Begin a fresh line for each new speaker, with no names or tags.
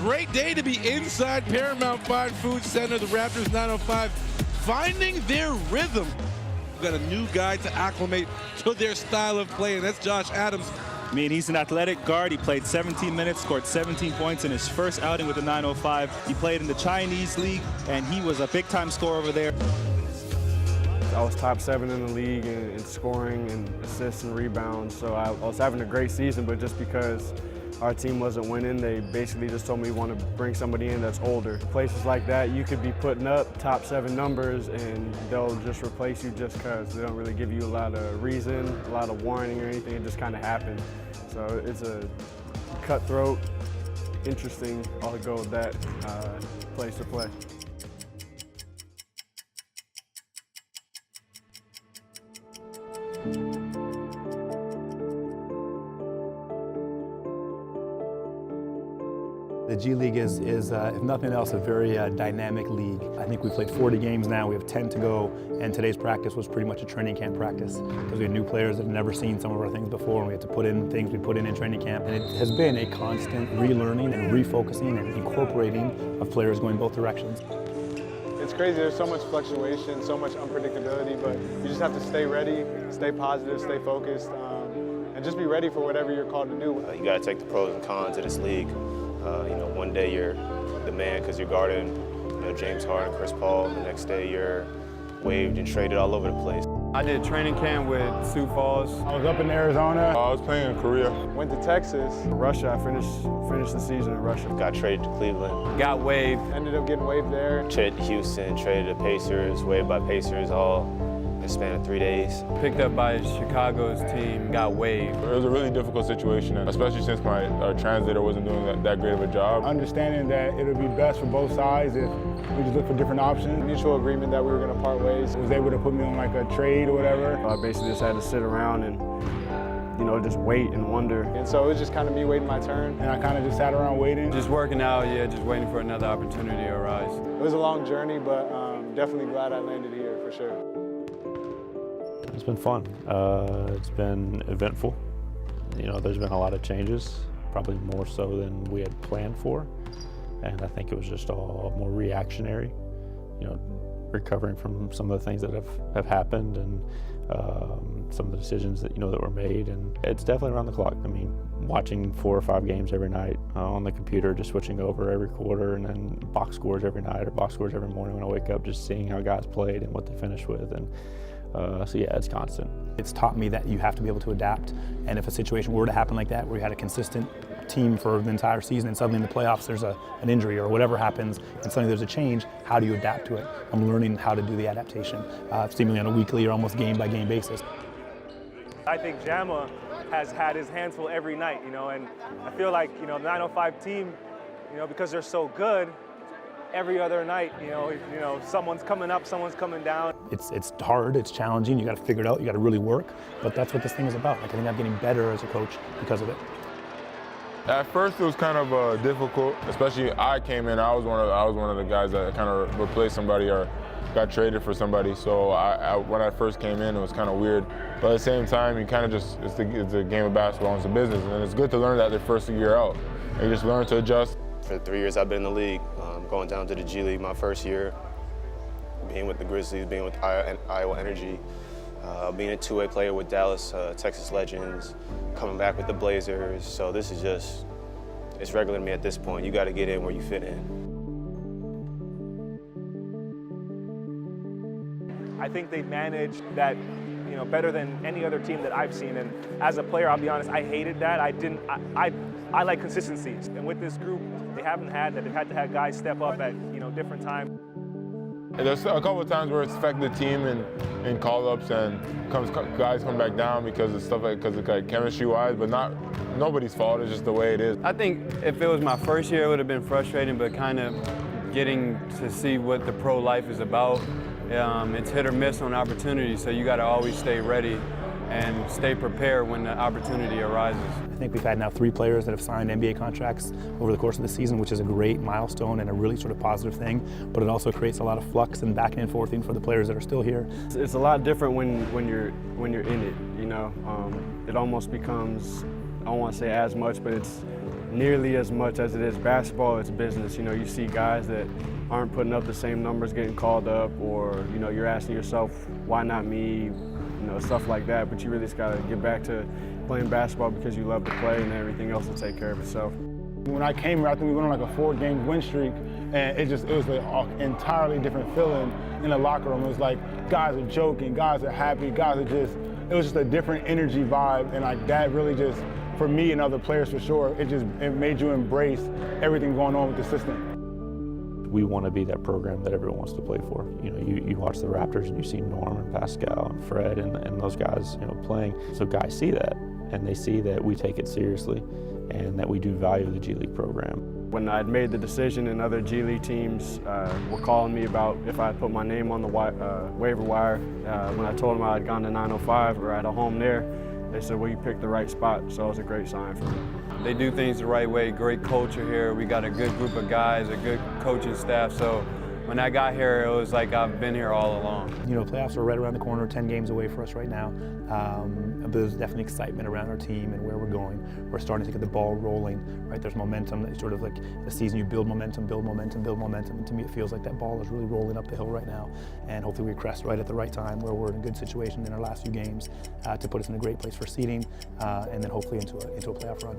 great day to be inside Paramount Fine Food Center. The Raptors 905 finding their rhythm. We've got a new guy to acclimate to their style of play, and that's Josh Adams.
I mean, he's an athletic guard. He played 17 minutes, scored 17 points in his first outing with the 905. He played in the Chinese league, and he was a big-time scorer over there.
I was top 7 in the league in scoring and assists and rebounds, so I was having a great season, but just because our team wasn't winning, they basically just told me we want to bring somebody in that's older. Places like that, you could be putting up top 7 numbers and they'll just replace you just because. They don't really give you a lot of reason, a lot of warning or anything. It just kind of happened. So it's a cutthroat, interesting, I'll go with that, place to play.
The G League is if nothing else, a very dynamic league. I think we've played 40 games now, we have 10 to go, and today's practice was pretty much a training camp practice because we had new players that have never seen some of our things before, and we had to put in things we put in training camp. And it has been a constant relearning and refocusing and incorporating of players going both directions.
It's crazy, there's so much fluctuation, so much unpredictability, but you just have to stay ready, stay positive, stay focused, and just be ready for whatever you're called to do.
You got to take the pros and cons of this league. One day you're the man because you're guarding James Harden, Chris Paul. The next day you're waived and traded all over the place.
I did training camp with Sioux Falls.
I was up in Arizona.
I was playing in Korea. Went to Texas.
Russia, I finished the season in Russia.
Got traded to Cleveland.
Got waived.
Ended up getting waived there.
Traded to Houston, traded to Pacers, waived by Pacers all in the span of 3 days.
Picked up by Chicago's team, got waived.
It was a really difficult situation, especially since our translator wasn't doing that great of a job. Understanding that it would be best for both sides if we just look for different options.
Mutual agreement that we were going to part ways.
Was able to put me on like a trade or whatever.
I basically just had to sit around and just wait and wonder.
And so it was just kind of me waiting my turn.
And I kind of just sat around waiting.
Just working out, just waiting for another opportunity to arise.
It was a long journey, but definitely glad I landed here for sure.
It's been fun. It's been eventful. There's been a lot of changes, probably more so than we had planned for. And I think it was just all more reactionary, recovering from some of the things that have happened and some of the decisions that, that were made. And it's definitely around the clock. I mean, watching 4 or 5 games every night on the computer, just switching over every quarter, and then box scores every night or box scores every morning when I wake up, just seeing how guys played and what they finished with. And so yeah, it's constant.
It's taught me that you have to be able to adapt, and if a situation were to happen like that, where you had a consistent team for the entire season and suddenly in the playoffs there's an injury or whatever happens and suddenly there's a change, how do you adapt to it? I'm learning how to do the adaptation, seemingly on a weekly or almost game-by-game basis.
I think Jama has had his hands full every night, and I feel like, the 905 team, because they're so good, every other night, someone's coming up, someone's coming down.
It's hard, it's challenging, you got to figure it out, you got to really work, but that's what this thing is about. I think I'm getting better as a coach because of it.
At first it was kind of difficult, especially I came in, I was one of the guys that kind of replaced somebody or got traded for somebody. So when I first came in, it was kind of weird. But at the same time, you kind of just, it's a game of basketball, it's a business, and it's good to learn that their first year out. And you just learn to adjust.
For the 3 years I've been in the league, going down to the G League my first year, being with the Grizzlies, being with Iowa Energy, being a two-way player with Dallas, Texas Legends, coming back with the Blazers. So this is just, it's regular to me at this point. You got to get in where you fit in.
I think they managed that, better than any other team that I've seen. And as a player, I'll be honest, I hated that. I like consistency. And with this group, they haven't had that. They've had to have guys step up at, different times.
There's a couple of times where it's affected the team in call-ups and guys come back down because of stuff because of chemistry-wise, but nobody's fault. It's just the way it is.
I think if it was my first year, it would have been frustrating, but kind of getting to see what the pro life is about. It's hit or miss on opportunity, so you got to always stay ready and stay prepared when the opportunity arises.
I think we've had now 3 players that have signed NBA contracts over the course of the season, which is a great milestone and a really sort of positive thing, but it also creates a lot of flux and back and forthing for the players that are still here.
It's a lot different when you're in it, It almost becomes, I don't want to say as much, but nearly as much as it is basketball, it's business. You know, you see guys that aren't putting up the same numbers getting called up, or, you know, you're asking yourself, why not me? You know, stuff like that. But you really just gotta get back to playing basketball because you love to play, and everything else will take care of itself.
When I came here, I think we went on like a 4-game win streak, and it was an entirely different feeling in the locker room. It was like guys are joking, guys are happy, it was just a different energy vibe, and like that really just, for me and other players for sure, it made you embrace everything going on with the system.
We want to be that program that everyone wants to play for. You know, you watch the Raptors and you see Norm and Pascal and Fred and those guys, you know, playing. So guys see that, and they see that we take it seriously and that we do value the G League program.
When I'd made the decision and other G League teams were calling me about if I put my name on the waiver wire, when I told them I had gone to 905 or at a home there, they said, well, you picked the right spot, so it was a great sign for me.
They do things the right way, great culture here. We got a good group of guys, a good coaching staff, so when I got here, it was like I've been here all along.
You know, playoffs are right around the corner, 10 games away for us right now. But there's definitely excitement around our team and where we're going. We're starting to get the ball rolling, right? There's momentum. It's sort of like a season you build momentum, build momentum, build momentum. And to me, it feels like that ball is really rolling up the hill right now. And hopefully we crest right at the right time where we're in a good situation in our last few games to put us in a great place for seeding and then hopefully into a playoff run.